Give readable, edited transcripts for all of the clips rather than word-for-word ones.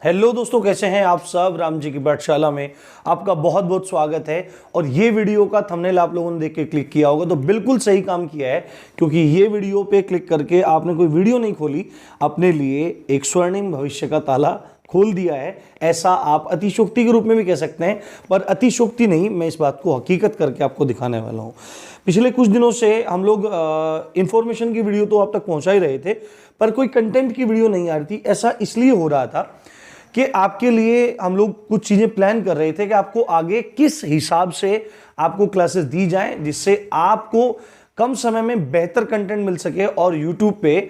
Hello दोस्तों, कैसे हैं आप सब। राम जी की पाठशाला में आपका बहुत बहुत स्वागत है। और ये वीडियो का थंबनेल आप लोगों ने देख के क्लिक किया होगा तो बिल्कुल सही काम किया है, क्योंकि ये वीडियो पे क्लिक करके आपने कोई वीडियो नहीं खोली, अपने लिए एक स्वर्णिम भविष्य का ताला खोल दिया है। ऐसा आप अतिशोक्ति के रूप में भी कह सकते हैं, पर अतिशोक्ति नहीं, मैं इस बात को हकीकत करके आपको दिखाने वाला हूँ। पिछले कुछ दिनों से हम लोग इंफॉर्मेशन की वीडियो तो आप तक पहुंचा ही रहे थे, पर कोई कंटेंट की वीडियो नहीं आ रही थी। ऐसा इसलिए हो रहा था कि आपके लिए हम लोग कुछ चीजें प्लान कर रहे थे कि आपको आगे किस हिसाब से आपको क्लासेस दी जाएं, जिससे आपको कम समय में बेहतर कंटेंट मिल सके। और YouTube पे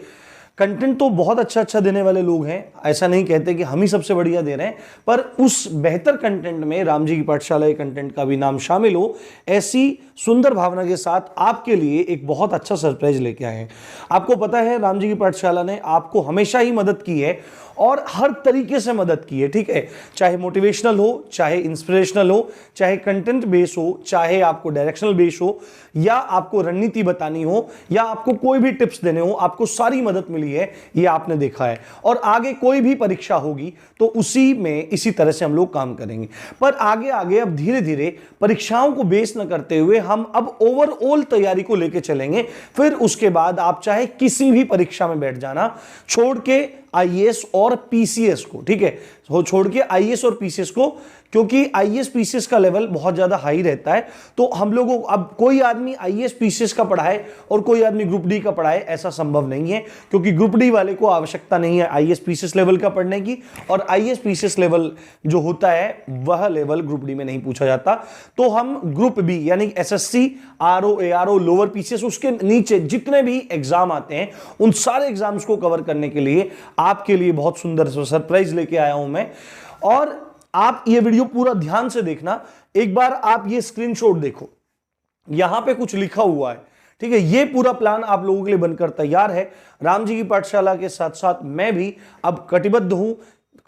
कंटेंट तो बहुत अच्छा अच्छा देने वाले लोग हैं, ऐसा नहीं कहते कि हम ही सबसे बढ़िया दे रहे हैं, पर उस बेहतर कंटेंट में राम जी की पाठशाला के कंटेंट का भी नाम शामिल हो, ऐसी सुंदर भावना के साथ आपके लिए एक बहुत अच्छा सरप्राइज लेके आए हैं। आपको पता है, राम जी की पाठशाला ने आपको हमेशा ही मदद की है और हर तरीके से मदद की है, ठीक है। चाहे मोटिवेशनल हो, चाहे इंस्पिरेशनल हो, चाहे कंटेंट बेस हो, चाहे आपको डायरेक्शनल बेस हो, या आपको रणनीति बतानी हो, या आपको कोई भी टिप्स देने हो, आपको सारी मदद मिली है, ये आपने देखा है। और आगे कोई भी परीक्षा होगी तो उसी में इसी तरह से हम लोग काम करेंगे। पर आगे आगे अब धीरे धीरे परीक्षाओं को बेस न करते हुए हम अब ओवरऑल तैयारी को लेकर चलेंगे। फिर उसके बाद आप चाहे किसी भी परीक्षा में बैठ जाना, छोड़ के आईएएस और पीसीएस को, ठीक है, वो छोड़ के आईएएस और पीसीएस को, क्योंकि आईएएस पीसीएस का लेवल बहुत ज्यादा हाई रहता है। तो हम लोगों अब कोई आदमी आईएएस पीसीएस का पढ़ाए और कोई आदमी ग्रुप डी का पढ़ाए, ऐसा संभव नहीं है, क्योंकि ग्रुप डी वाले को आवश्यकता नहीं है आईएएस पीसीएस लेवल का पढ़ने की, और आईएएस पीसीएस लेवल जो होता है वह लेवल ग्रुप डी में नहीं पूछा जाता। तो हम ग्रुप बी यानी SSC, RO, ARO, lower PCS, उसके नीचे जितने भी एग्जाम आते हैं उन सारे एग्जाम्स को कवर करने के लिए आपके लिए बहुत सुंदर सरप्राइज लेके आया हूं मैं। और आप ये वीडियो पूरा ध्यान से देखना। एक बार आप ये स्क्रीनशॉट देखो, यहां पे कुछ लिखा हुआ है, ठीक है। ये पूरा प्लान आप लोगों के लिए बनकर तैयार है। राम जी की पाठशाला के साथ साथ मैं भी अब कटिबद्ध हूं,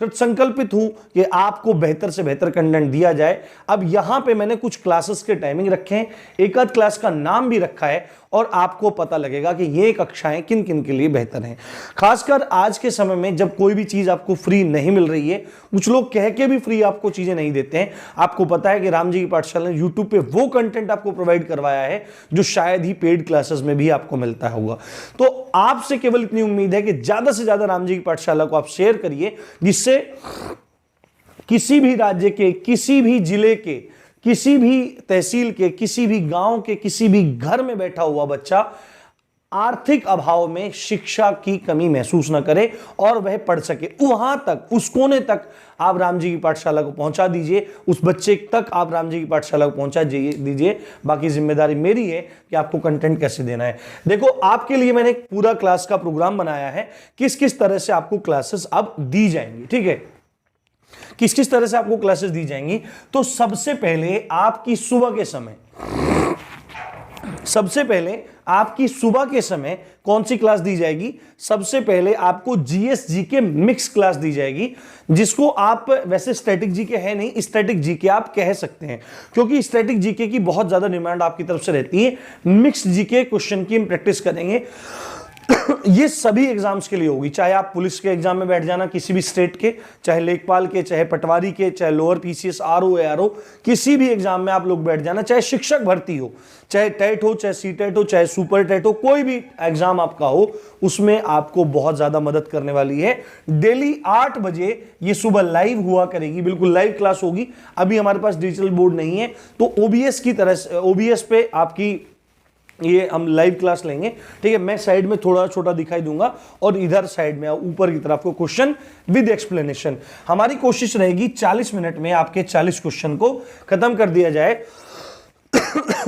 संकल्पित हूं कि आपको बेहतर से बेहतर कंटेंट दिया जाए। अब यहां पे मैंने कुछ क्लासेस के टाइमिंग रखे हैं, एक आध क्लास का नाम भी रखा है, और आपको पता लगेगा कि ये कक्षाएं किन किन के लिए बेहतर हैं। खासकर आज के समय में जब कोई भी चीज आपको फ्री नहीं मिल रही है, कुछ लोग कह के भी फ्री आपको चीजें नहीं देते हैं। आपको पता है कि राम जी की पाठशाला ने यूट्यूब पे वो कंटेंट आपको प्रोवाइड करवाया है जो शायद ही पेड क्लासेस में भी आपको मिलता होगा। तो आपसे केवल इतनी उम्मीद है कि ज्यादा से ज्यादा राम जी की पाठशाला को आप शेयर करिए, जिससे किसी भी राज्य के, किसी भी जिले के, किसी भी तहसील के, किसी भी गांव के, किसी भी घर में बैठा हुआ बच्चा आर्थिक अभाव में शिक्षा की कमी महसूस न करे और वह पढ़ सके। वहां तक, उस कोने तक आप राम जी की पाठशाला को पहुंचा दीजिए, उस बच्चे तक आप राम जी की पाठशाला को पहुंचा दीजिए। बाकी जिम्मेदारी मेरी है कि आपको कंटेंट कैसे देना है। देखो, आपके लिए मैंने एक पूरा क्लास का प्रोग्राम बनाया है, किस किस तरह से आपको क्लासेस अब दी जाएंगी, ठीक है, किस किस तरह से आपको क्लासेस दी जाएंगी। तो सबसे पहले आपकी सुबह के समय कौन सी क्लास दी जाएगी? सबसे पहले आपको जीएस जीके मिक्स क्लास दी जाएगी, जिसको आप वैसे स्टैटिक जीके है नहीं, स्टैटिक जीके आप कह सकते हैं, क्योंकि स्टैटिक जीके की बहुत ज्यादा डिमांड आपकी तरफ से रहती है। मिक्स जीके क्वेश्चन की हम प्रैक्टिस करेंगे। ये सभी एग्जाम्स के लिए होगी, चाहे आप पुलिस के एग्जाम में बैठ जाना किसी भी स्टेट के, चाहे लेखपाल के, चाहे पटवारी के, चाहे लोअर पीसीएस, आरओ, एआरओ, किसी भी एग्जाम में आप लोग बैठ जाना, चाहे शिक्षक भर्ती हो, चाहे टेट हो, चाहे सीटेट हो, चाहे सुपर टेट हो, कोई भी एग्जाम आपका हो, उसमें आपको बहुत ज्यादा मदद करने वाली है। डेली 8 बजे ये सुबह लाइव हुआ करेगी, बिल्कुल लाइव क्लास होगी। अभी हमारे पास डिजिटल बोर्ड नहीं है, तो ओबीएस की तरह से, ओबीएस पे आपकी ये हम लाइव क्लास लेंगे, ठीक है। मैं साइड में थोड़ा छोटा दिखाई दूंगा और इधर साइड में ऊपर की तरफ को क्वेश्चन विद एक्सप्लेनेशन। हमारी कोशिश रहेगी 40 मिनट में आपके 40 क्वेश्चन को खत्म कर दिया जाए।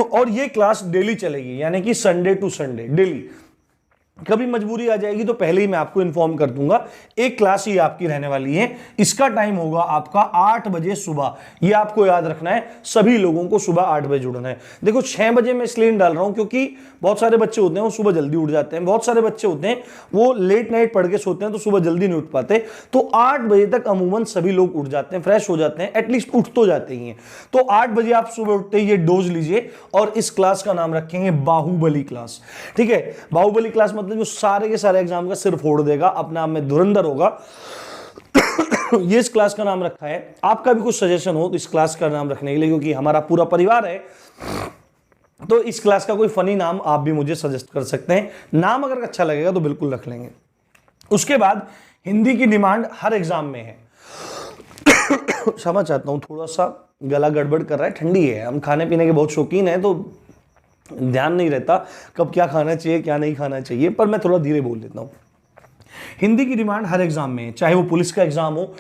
और ये क्लास डेली चलेगी, यानी कि संडे टू संडे डेली। कभी मजबूरी आ जाएगी तो पहले ही मैं आपको इन्फॉर्म कर दूंगा। एक क्लास ही आपकी रहने वाली है, इसका टाइम होगा आपका 8 बजे सुबह। ये आपको याद रखना है, सभी लोगों को सुबह 8 बजे जुड़ना है। देखो, 6 बजे मैं इसलिए डाल रहा हूं क्योंकि बहुत सारे बच्चे होते हैं वो सुबह जल्दी उठ जाते हैं, बहुत सारे बच्चे होते हैं वो लेट नाइट पढ़ के सोते हैं तो सुबह जल्दी नहीं उठ पाते। तो 8 बजे तक अमूमन सभी लोग उठ जाते हैं, फ्रेश हो जाते हैं, एटलीस्ट उठ तो जाते ही हैं। तो 8 बजे आप सुबह उठते ही ये डोज लीजिए, और इस क्लास का नाम रखेंगे बाहुबली क्लास, ठीक है। बाहुबली क्लास मतलब जो सारे के सारे एग्जाम का सिर फोड़ देगा, अपने आप में धुरंधर होगा। ये इस क्लास का नाम रखा है। आपका भी कुछ सजेशन हो तो इस क्लास का नाम रखने के लिए, क्योंकि हमारा पूरा परिवार है, तो इस क्लास का कोई फनी नाम आप भी मुझे सजेस्ट कर सकते हैं। नाम अगर अच्छा लगेगा तो बिल्कुल रख लेंगे। उसके बाद हिंदी की डिमांड हर एग्जाम में है। क्षमा चाहता हूं, थोड़ा सा गला गड़बड़ कर रहा है, ठंडी है, हम खाने पीने के बहुत शौकीन हैं तो ध्यान नहीं रहता कब क्या खाना चाहिए क्या नहीं खाना चाहिए, पर मैं थोड़ा धीरे बोल लेता हूं। हिंदी की डिमांड हर एग्जाम में है, चाहे वो पुलिस का एग्जाम हो,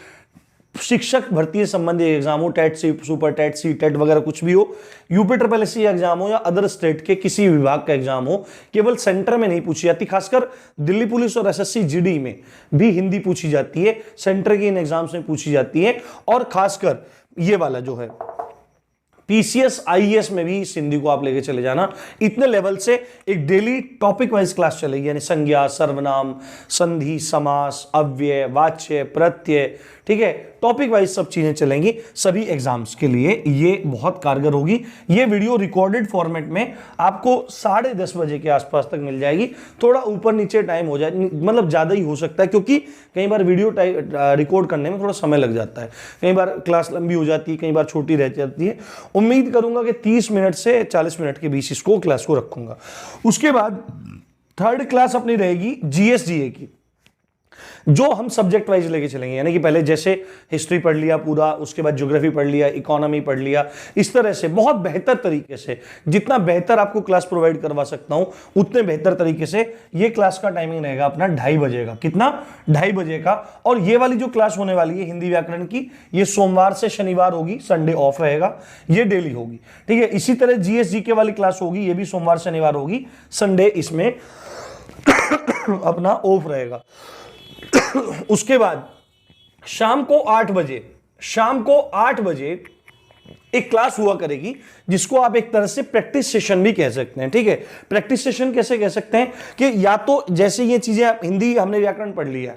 शिक्षक भर्ती संबंधी एग्जाम हो, TET C, super TET, C TET वगैरह कुछ भी हो, यूपी ट्रिपल एससी एग्जाम हो या अदर स्टेट के किसी विभाग का एग्जाम हो, केवल सेंटर में नहीं पूछी जाती। खासकर दिल्ली पुलिस और एसएससी जीडी में भी हिंदी पूछी जाती है, सेंटर की इन एग्जाम्स में पूछी जाती है। और खासकर ये वाला जो है पीसीएस आईएएस में भी इस हिंदी को आप लेके चले जाना। इतने लेवल से एक डेली टॉपिक वाइज क्लास चलेगी, यानी संज्ञा, सर्वनाम, संधि, समास, अव्यय, वाच्य, प्रत्यय, ठीक है, टॉपिक वाइज सब चीजें चलेंगी सभी एग्जाम्स के लिए। ये बहुत कारगर होगी। ये वीडियो रिकॉर्डेड फॉर्मेट में आपको 10:30 बजे के आसपास तक मिल जाएगी। थोड़ा ऊपर नीचे टाइम हो जाए, मतलब ज्यादा ही हो सकता है, क्योंकि कई बार वीडियो रिकॉर्ड करने में थोड़ा समय लग जाता है, कई बार क्लास लंबी हो जाती है, कई बार छोटी रह जाती है। उम्मीद करूंगा कि 30 मिनट से 40 मिनट के बीच इसको क्लास को रखूंगा। उसके बाद थर्ड क्लास अपनी रहेगी जीएस जीए की, जो हम सब्जेक्ट वाइज लेके चलेंगे। यानी कि पहले जैसे हिस्ट्री पढ़ लिया पूरा, उसके बाद ज्योग्राफी पढ़ लिया, इकोनॉमी पढ़ लिया, इस तरह से बहुत बेहतर तरीके से, जितना बेहतर आपको क्लास प्रोवाइड करवा सकता हूं उतने बेहतर तरीके से। ये क्लास का टाइमिंग रहेगा अपना 2:30 बजे का। कितना? 2:30 बजे का। और ये वाली जो क्लास होने वाली है हिंदी व्याकरण की, ये सोमवार से शनिवार होगी, संडे ऑफ रहेगा, ये डेली होगी, ठीक है। इसी तरह जीएस जीके वाली क्लास होगी, ये भी सोमवार शनिवार होगी, संडे इसमें अपना ऑफ रहेगा। उसके बाद शाम को 8 बजे एक क्लास हुआ करेगी, जिसको आप एक तरह से प्रैक्टिस सेशन भी कह सकते हैं, ठीक है। प्रैक्टिस सेशन कैसे कह सकते हैं कि या तो जैसे ये चीजें, हिंदी हमने व्याकरण पढ़ लिया,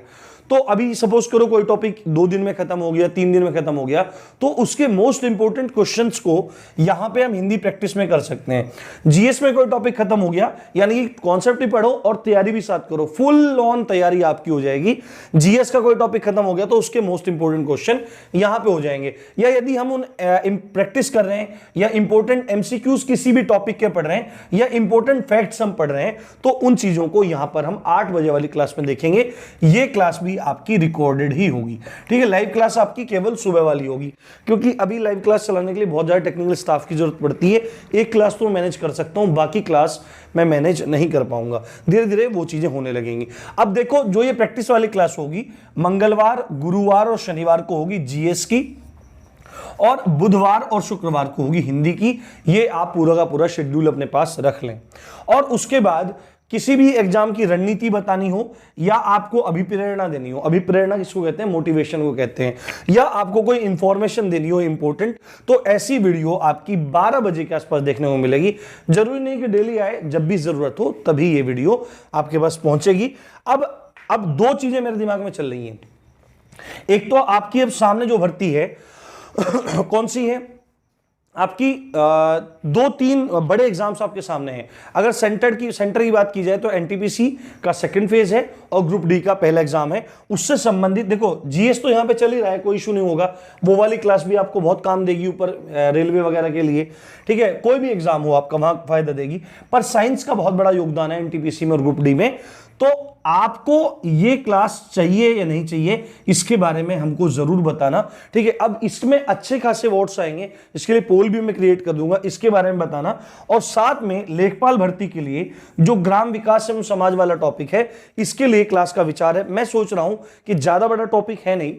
तो अभी सपोज करो कोई टॉपिक 2 दिन में खत्म हो गया, 3 दिन में खत्म हो गया, तो उसके मोस्ट इंपोर्टेंट क्वेश्चंस को यहां पे हम हिंदी प्रैक्टिस में कर सकते हैं। जीएस में कोई टॉपिक खत्म हो गया, यानी कि कॉन्सेप्ट भी पढ़ो और तैयारी भी साथ करो, फुल ऑन तैयारी आपकी हो जाएगी। जीएस का कोई टॉपिक खत्म हो गया तो उसके मोस्ट इंपोर्टेंट क्वेश्चन यहां पे हो जाएंगे। या यदि हम उन प्रैक्टिस कर रहे हैं या इंपॉर्टेंट एमसीक्यूज किसी भी टॉपिक के पढ़ रहे हैं या इंपॉर्टेंट फैक्ट्स हम पढ़ रहे हैं, तो उन चीजों को यहां पर हम 8 बजे वाली क्लास में देखेंगे। ये क्लास भी आपकी रिकॉर्डेड ही होगी, ठीक है। लाइव क्लास आपकी केवल सुबह वाली होगी, क्योंकि अभी लाइव क्लास चलाने के लिए बहुत ज्यादा टेक्निकल स्टाफ की जरूरत पड़ती है। एक क्लास तो मैनेज कर सकता हूं, बाकी क्लास मैं मैनेज नहीं कर पाऊंगा। धीरे धीरे वो चीजें होने लगेंगी। अब देखो, जो ये प्रैक्टिस वाली क्लास होगी, मंगलवार, गुरुवार और शनिवार को होगी जीएस की, और बुधवार और शुक्रवार को होगी हिंदी की। ये आप पूरा का पूरा शेड्यूल अपने पास रख लें। और उसके बाद किसी भी एग्जाम की रणनीति बतानी हो या आपको अभिप्रेरणा देनी हो, अभिप्रेरणा किसको कहते हैं? मोटिवेशन को कहते हैं। या आपको कोई इंफॉर्मेशन देनी हो इंपॉर्टेंट, तो ऐसी वीडियो आपकी 12 बजे के आसपास देखने को मिलेगी। जरूरी नहीं कि डेली आए, जब भी जरूरत हो तभी ये वीडियो आपके पास पहुंचेगी। अब 2 चीजें मेरे दिमाग में चल रही हैं। एक तो आपकी अब सामने जो भर्ती है कौन सी है? आपकी 2-3 बड़े एग्जाम्स आपके सामने हैं। अगर सेंटर की बात की जाए तो एनटीपीसी का सेकंड फेज है और ग्रुप डी का पहला एग्जाम है। उससे संबंधित देखो, जीएस तो यहां पे चल ही रहा है, कोई इशू नहीं होगा। वो वाली क्लास भी आपको बहुत काम देगी ऊपर रेलवे वगैरह के लिए, ठीक है। कोई भी एग्जाम हो आपका वहां फायदा देगी। पर साइंस का बहुत बड़ा योगदान है एनटीपीसी में और ग्रुप डी में। तो आपको ये क्लास चाहिए या नहीं चाहिए, इसके बारे में हमको जरूर बताना, ठीक है। अब इसमें अच्छे खासे वोट्स आएंगे, इसके लिए पोल भी मैं क्रिएट कर दूंगा, इसके बारे में बताना। और साथ में लेखपाल भर्ती के लिए जो ग्राम विकास एवं समाज वाला टॉपिक है, इसके लिए क्लास का विचार है। मैं सोच रहा हूं कि ज्यादा बड़ा टॉपिक है नहीं,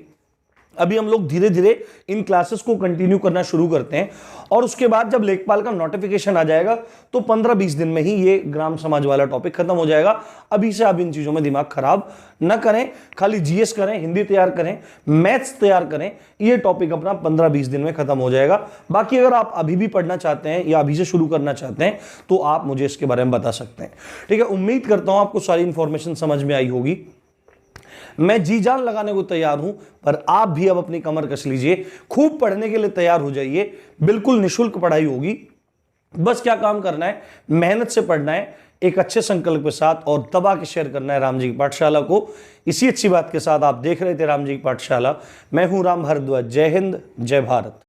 अभी हम लोग धीरे धीरे इन क्लासेस को कंटिन्यू करना शुरू करते हैं। और उसके बाद जब लेखपाल का नोटिफिकेशन आ जाएगा तो 15-20 दिन में ही ये ग्राम समाज वाला टॉपिक खत्म हो जाएगा। अभी से आप इन चीजों में दिमाग खराब न करें, खाली जीएस करें, हिंदी तैयार करें, मैथ्स तैयार करें। ये टॉपिक अपना 15-20 दिन में खत्म हो जाएगा। बाकी अगर आप अभी भी पढ़ना चाहते हैं या अभी से शुरू करना चाहते हैं तो आप मुझे इसके बारे में बता सकते हैं, ठीक है। उम्मीद करता हूं आपको सारी इंफॉर्मेशन समझ में आई होगी। मैं जी जान लगाने को तैयार हूं, पर आप भी अब अपनी कमर कस लीजिए, खूब पढ़ने के लिए तैयार हो जाइए। बिल्कुल निशुल्क पढ़ाई होगी, बस क्या काम करना है? मेहनत से पढ़ना है, एक अच्छे संकल्प के साथ और दबा के शेयर करना है राम जी की पाठशाला को। इसी अच्छी बात के साथ आप देख रहे थे राम जी की पाठशाला। मैं हूं राम भारद्वाज। जय हिंद, जय भारत।